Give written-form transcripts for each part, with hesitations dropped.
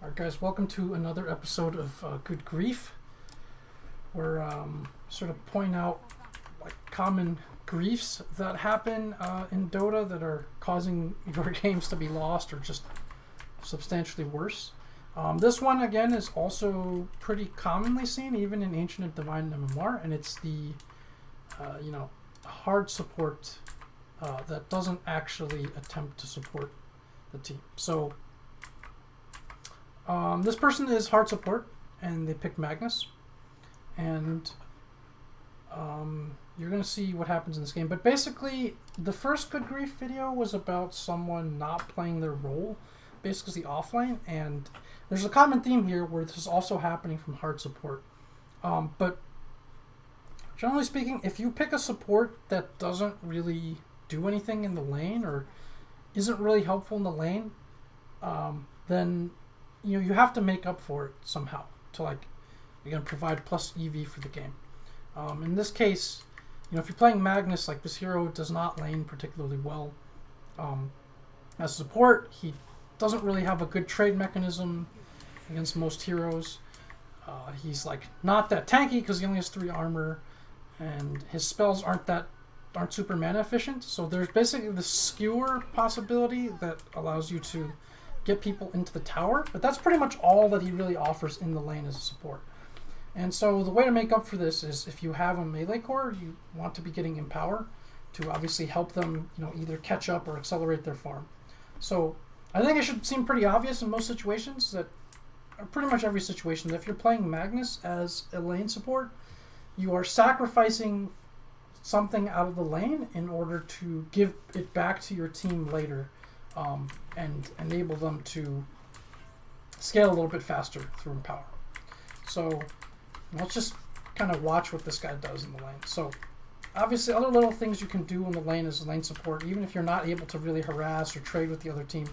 Alright guys, welcome to another episode of Good Grief. We're sort of pointing out like common griefs that happen in Dota that are causing your games to be lost or just substantially worse. This one again is also pretty commonly seen even in Ancient and Divine MMR, and it's the hard support that doesn't actually attempt to support the team. So this person is hard support, and they pick Magnus, and you're going to see what happens in this game. But basically, the first Good Grief video was about someone not playing their role, basically offlane, and there's a common theme here where this is also happening from hard support. But generally speaking, if you pick a support that doesn't really do anything in the lane or isn't really helpful in the lane, then you have to make up for it somehow to again provide plus EV for the game. In this case, if you're playing Magnus, this hero does not lane particularly well. As support, he doesn't really have a good trade mechanism against most heroes. He's not that tanky because he only has 3 armor, and his spells aren't super mana efficient. So there's basically the skewer possibility that allows you to get people into the tower, but that's pretty much all that he really offers in the lane as a support. And so the way to make up for this is if you have a melee core, you want to be getting Empower to obviously help them, either catch up or accelerate their farm. So I think it should seem pretty obvious in most situations, that pretty much every situation, that if you're playing Magnus as a lane support, you are sacrificing something out of the lane in order to give it back to your team later. And enable them to scale a little bit faster through Empower. So let's just kind of watch what this guy does in the lane. So obviously other little things you can do in the lane as lane support, even if you're not able to really harass or trade with the other team.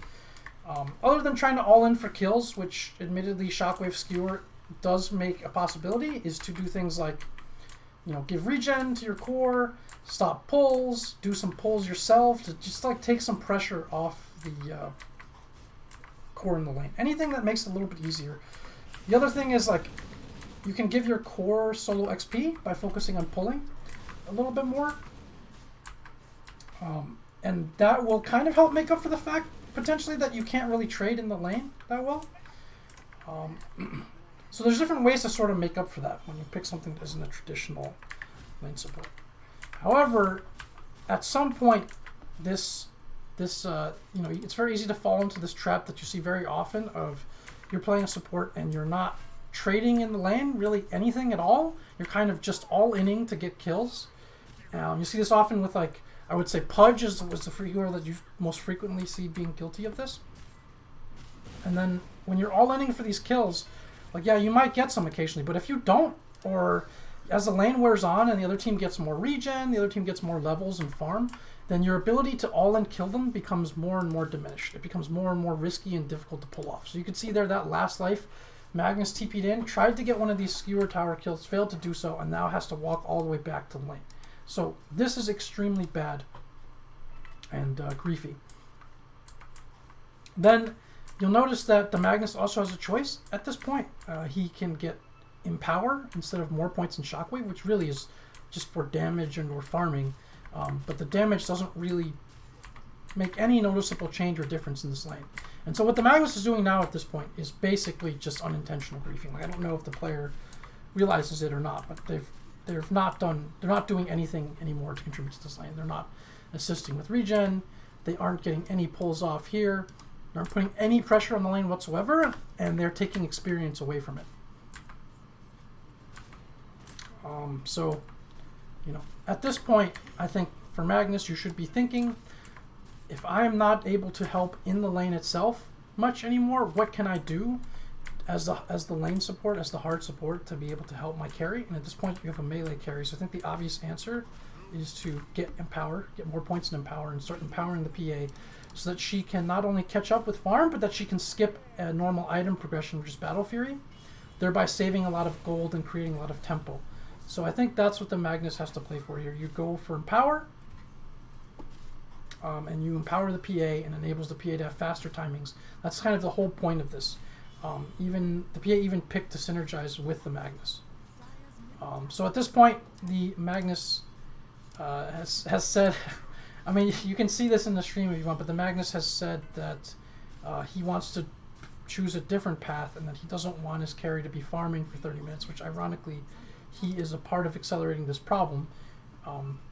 Other than trying to all in for kills, which admittedly Shockwave Skewer does make a possibility, is to do things like give regen to your core, stop pulls, do some pulls yourself to just take some pressure off the core in the lane. Anything that makes it a little bit easier. The other thing is you can give your core solo XP by focusing on pulling a little bit more. And that will kind of help make up for the fact potentially that you can't really trade in the lane that well. So there's different ways to sort of make up for that when you pick something that isn't a traditional lane support. However, at some point, this it's very easy to fall into this trap that you see very often of you're playing a support and you're not trading in the lane really anything at all. You're kind of just all-inning to get kills. You see this often with I would say Pudge was the hero that you most frequently see being guilty of this. And then when you're all-inning for these kills, yeah, you might get some occasionally, but if you don't, or as the lane wears on and the other team gets more regen, the other team gets more levels and farm, then your ability to all-in kill them becomes more and more diminished. It becomes more and more risky and difficult to pull off. So you can see there that last life, Magnus TP'd in, tried to get one of these skewer tower kills, failed to do so, and now has to walk all the way back to the lane. So this is extremely bad and griefy. Then you'll notice that the Magnus also has a choice at this point. He can get Empower instead of more points in Shockwave, which really is just for damage and or farming. But the damage doesn't really make any noticeable change or difference in this lane. And so what the Magnus is doing now at this point is basically just unintentional griefing. I don't know if the player realizes it or not, but they're not doing anything anymore to contribute to this lane. They're not assisting with regen. They aren't getting any pulls off here. They aren't putting any pressure on the lane whatsoever, and they're taking experience away from it. So at this point, I think for Magnus, you should be thinking, if I'm not able to help in the lane itself much anymore, what can I do as the lane support, as the hard support, to be able to help my carry? And at this point, you have a melee carry. So I think the obvious answer is to get Empower, get more points in Empower, and start empowering the PA so that she can not only catch up with farm, but that she can skip a normal item progression, which is Battle Fury, thereby saving a lot of gold and creating a lot of tempo. So I think that's what the Magnus has to play for here. You go for Empower, and you empower the PA and enables the PA to have faster timings. That's kind of the whole point of this. Even the PA even picked to synergize with the Magnus. So at this point, the Magnus has said, I mean, you can see this in the stream if you want, but the Magnus has said that he wants to choose a different path and that he doesn't want his carry to be farming for 30 minutes, which ironically, he is a part of accelerating this problem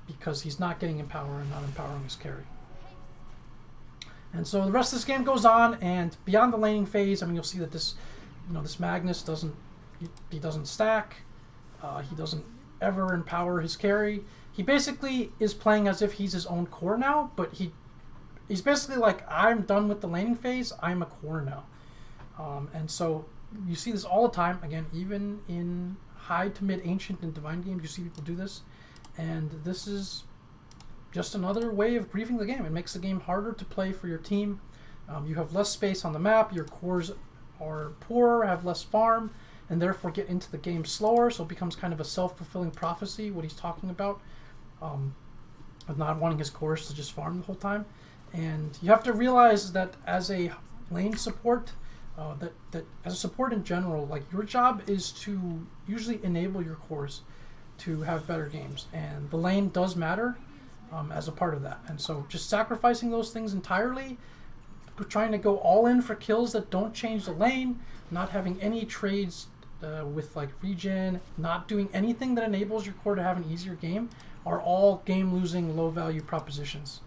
because he's not getting empower and not empowering his carry. And so the rest of this game goes on, and beyond the laning phase, I mean, you'll see that this, this Magnus doesn't stack. He doesn't ever empower his carry. He basically is playing as if he's his own core now, but he's basically like, I'm done with the laning phase. I'm a core now. And so you see this all the time. Again, even in high to mid ancient and divine games, you see people do this, and this is just another way of griefing the game. It makes the game harder to play for your team. You have less space on the map. Your cores are poorer, have less farm, and therefore get into the game slower. So it becomes kind of a self-fulfilling prophecy, what he's talking about, of not wanting his cores to just farm the whole time. And you have to realize that as a lane support, that as a support in general, like, your job is to usually enable your cores to have better games, and the lane does matter as a part of that. And so just sacrificing those things entirely, trying to go all in for kills that don't change the lane, not having any trades with like regen, not doing anything that enables your core to have an easier game, are all game-losing, low-value propositions.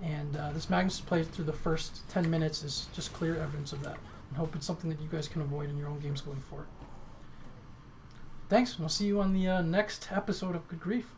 And this Magnus play through the first 10 minutes is just clear evidence of that. I hope it's something that you guys can avoid in your own games going forward. Thanks, and I'll see you on the next episode of Good Grief.